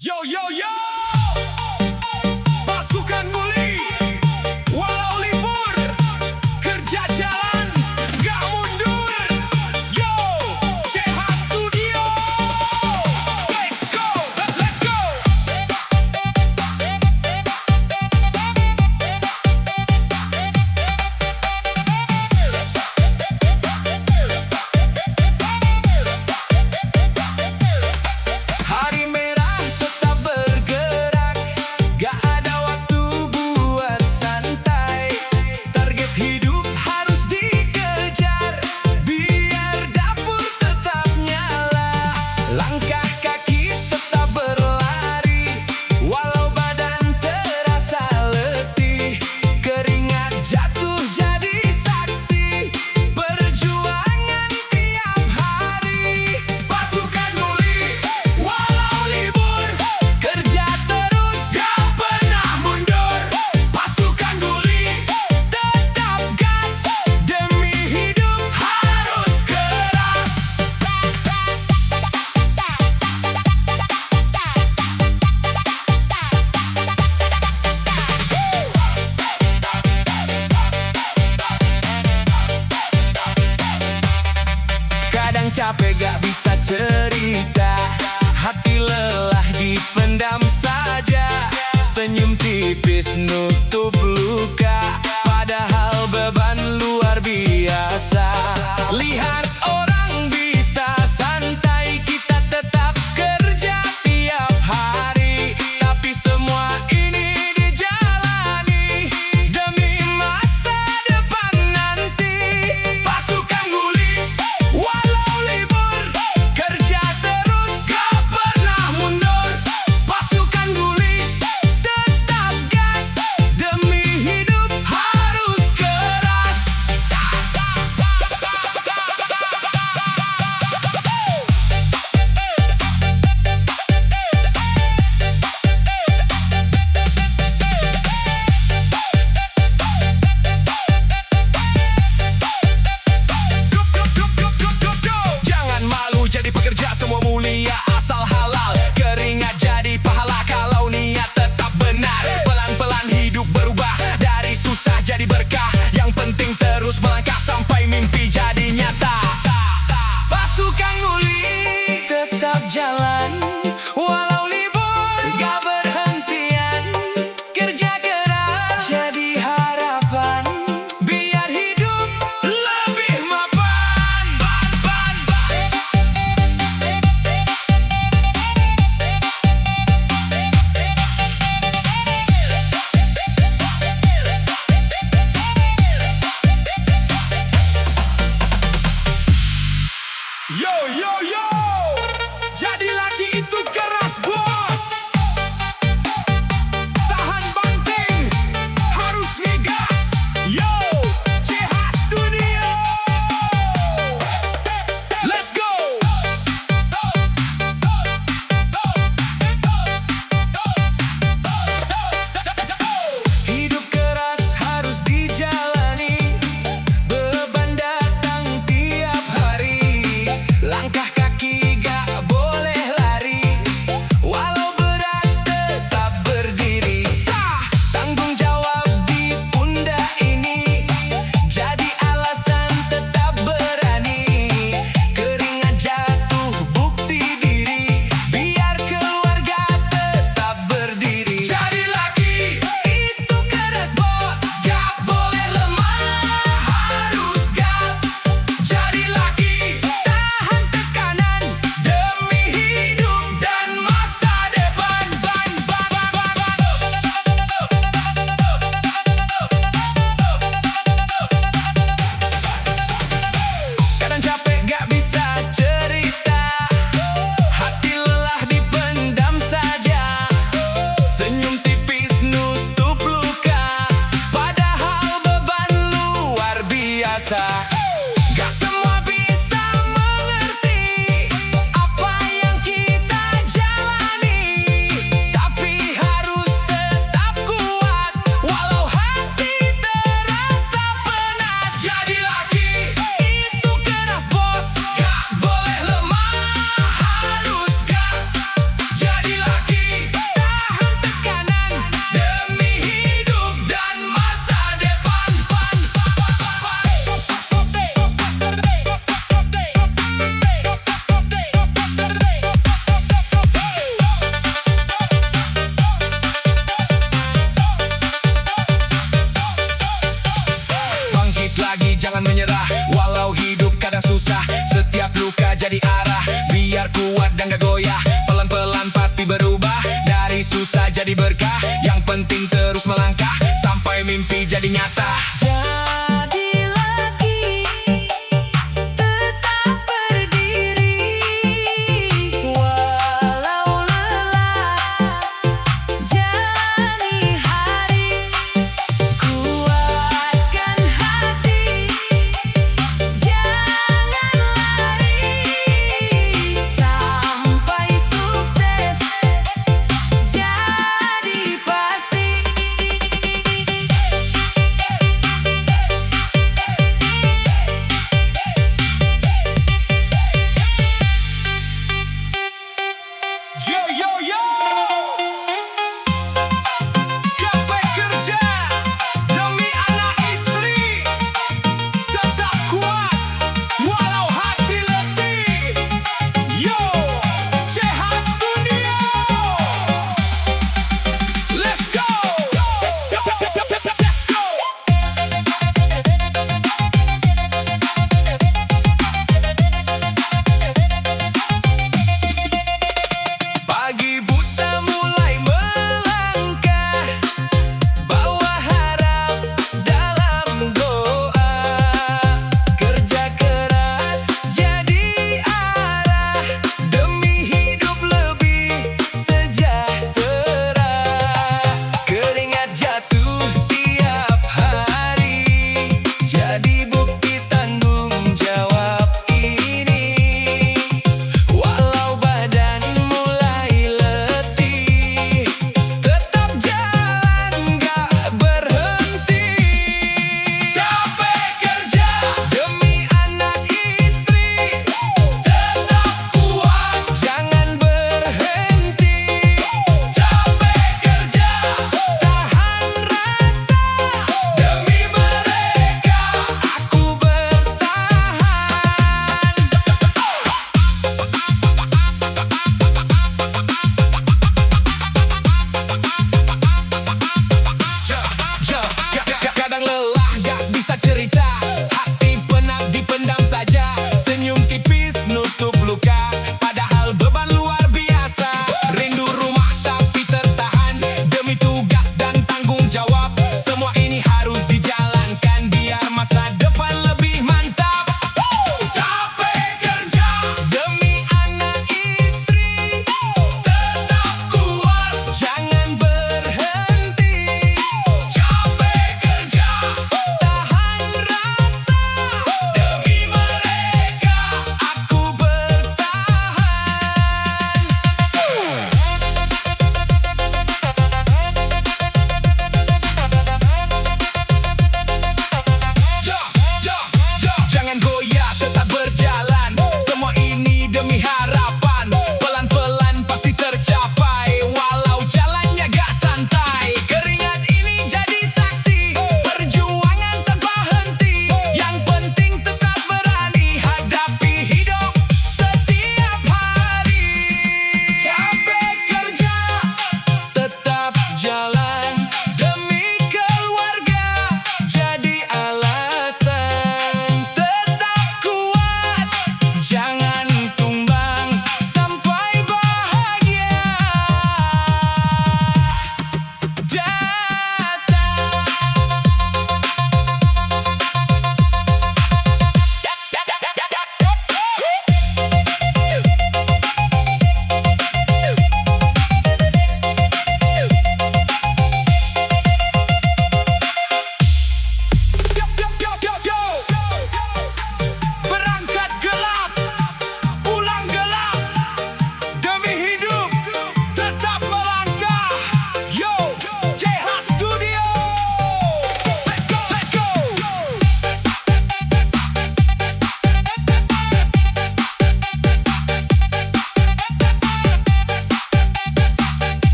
Yo yo yo, pasukan Guli, walau libur, kerja jalan, gak mundur. Yo, CH Studio, let's go, let's go. Hari merah tetap bergerak, gak ada waktu buat santai. Target hidup harus dikejar, biar dapur tetap nyala. Langkah kaki tetap berlari, walau badan terasa letih. Keringat jatuh jadi saksi perjuangan tiap hari. Pasukan Guli, walau libur, kerja terus, gak pernah mundur. Pasukan Guli, tetap gas, demi hidup harus keras. Kadang capek gak bisa cerita, hati lelah dipendam saja. Senyum tipis nutup luka, padahal beban luar biasa. Lihat orang bisa santai, kita tetap kerja tiap hari. Tapi semua ini dijalani demi masa depan nanti. Pasukan Guli, walau libur, kerja terus, gak pernah mundur. Pasukan Guli, tetap gas, demi Biar kuat dan gak goyah, pelan-pelan pasti berubah. Dari susah jadi berkah, yang penting terus melangkah sampai mimpi jadi nyata. Jadi lagi, tetap berdiri, walau lelah, jalani hari, kuatkan hati, jangan lari, sampai sukses jadi pasti. Yo yo yo, capek kerja demi anak istri, tetap kuat walau hati letih. Yo, Cehas Studio, let's go, let's go. Pagi buta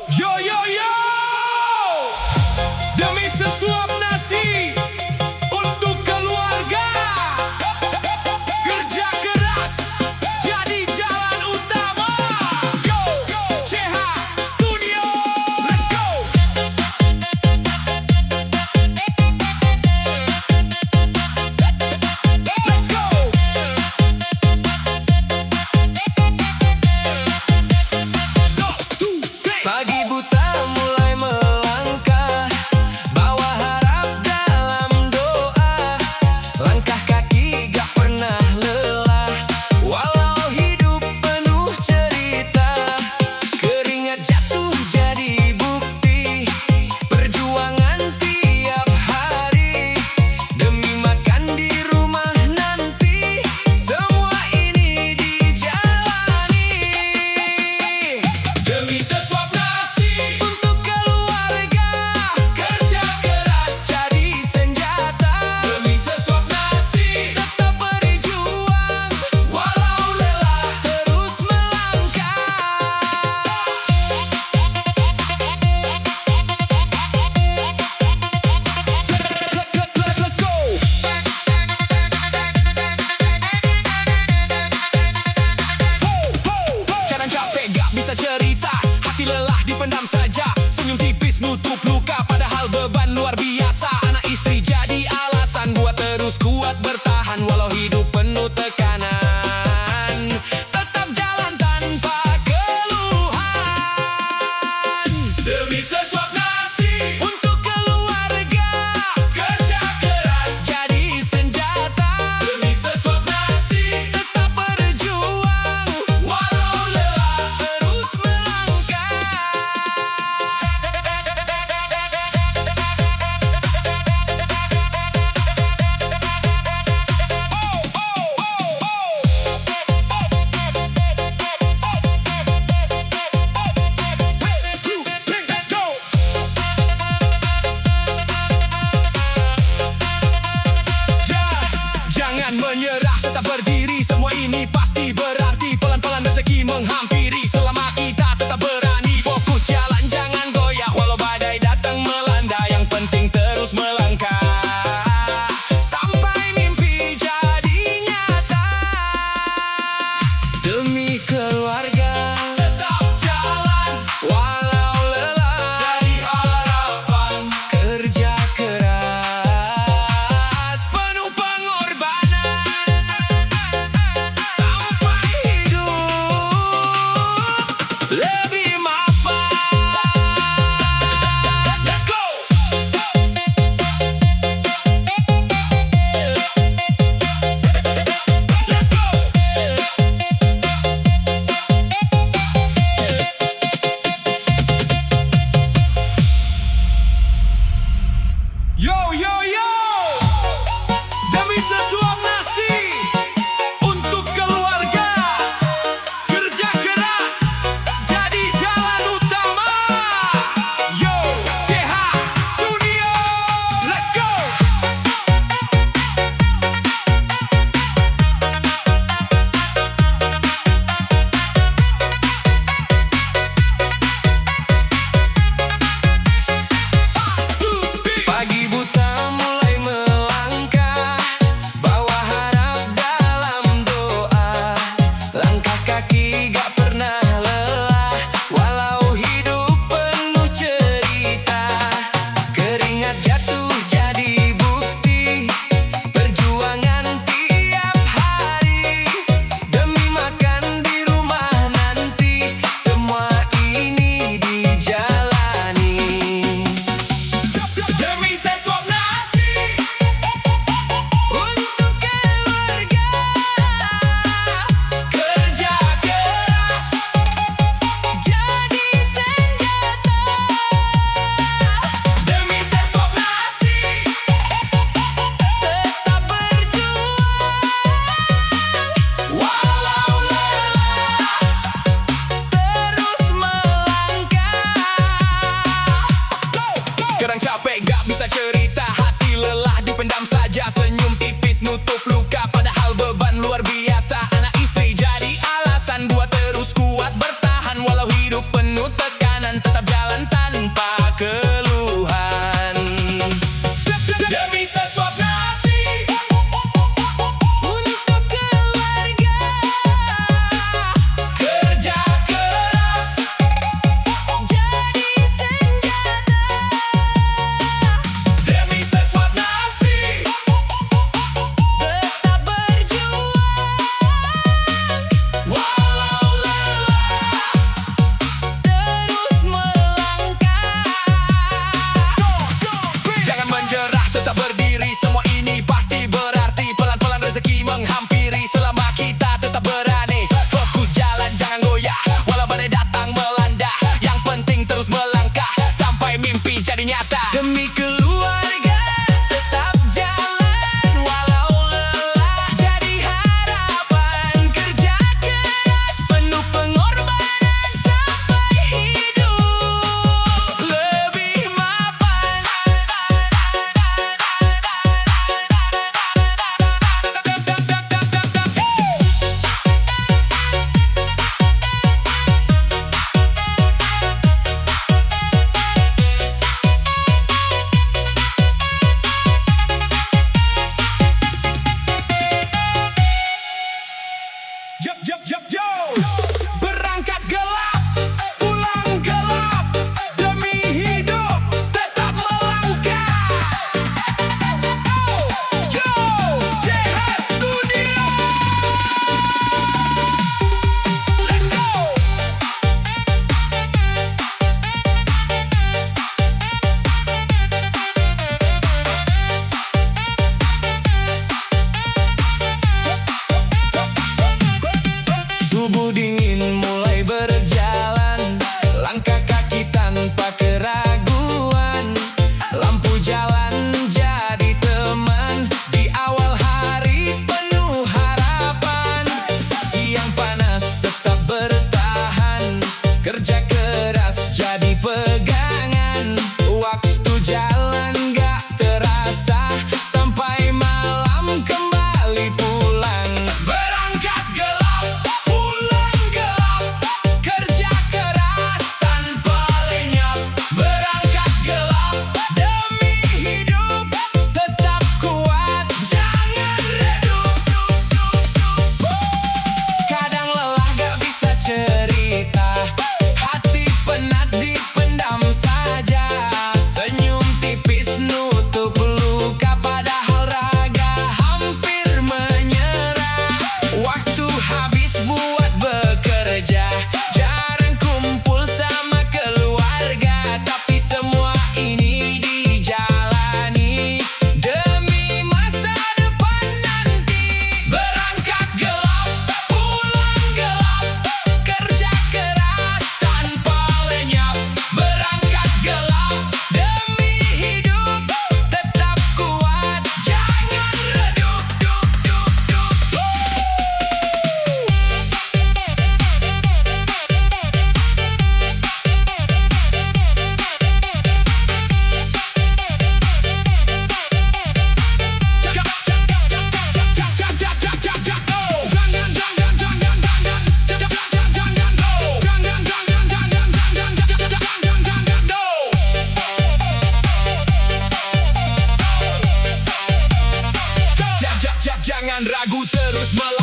Yo yo yo, demi sesuap nasi untuk keluarga, kerja keras jadi jalan utama. Yo, CH Studio, let's go. Let's go. Pagi buta mulai melangkah, bawa harap dalam doa. Langkah kaki gak pernah lelah, walau hidup penuh cerita. Keringat jatuh jadi bukti perjuangan tiap hari, demi makan di rumah nanti. Semua ini dijalani demi sesuap nasi untuk keluarga, kerja keras jadi senjata. Demi sesuap nasi tetap berjuang, walau lelah terus melangkah. Let's go. Kadang capek gak bisa cerita, hati lelah dipendam saja. Senyum tipis nutup luka, padahal beban luar biasa. Anak istri jadi alasan buat terus kuat bertahan, walau hidup penuh tekanan. Tetap jalan tanpa keluhan, demi sesuap nasi untuk keluarga, kerja keras jadi senjata. Demi sesuap nasi tetap berjuang, walau lelah terus melangkah. Oh, terus melangkah